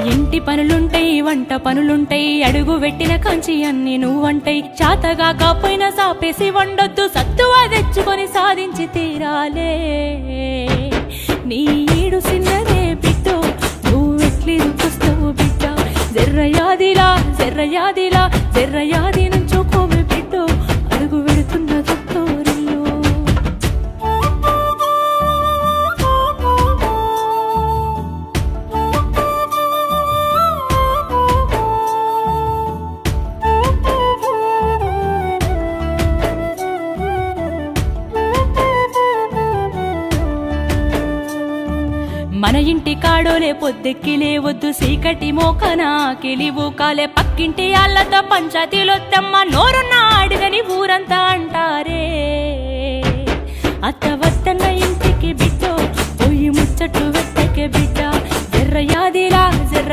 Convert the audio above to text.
ఇంటి పనులుంటాయి వంట పనులుంటాయి అడుగు పెట్టిన కంచి అన్ని నువ్వంటాయి చాతగా కాపోయినా సాపేసి వండొద్దు సత్తువా తెచ్చుకొని సాధించి తీరాలే నీ ఈడు సిన్నదే బిడ్డో నువ్వెట్లి రుకొస్తావు బిడ్డ జర్రయాదిలా జర్రయాదిలా జర్రయాది నుంచోకోవే బిడ్డో అడుగు పెడుతున్న తొట్టోరిల్లో మన ఇంటి కాడోలే పొద్దెక్కి లేవద్దు సీకటి మోకనా కిలివు కాలే పక్కింటి ఆళ్ళతో పంచాయతీలొద్దమ్మ నోరున్న అడుగని ఊరంతా అంటారే అత్త వద్దన్న ఇంటికి బిడ్డో పోయి ముచ్చట్లు వెట్టకే బిడ్డ జర్రయాదిలా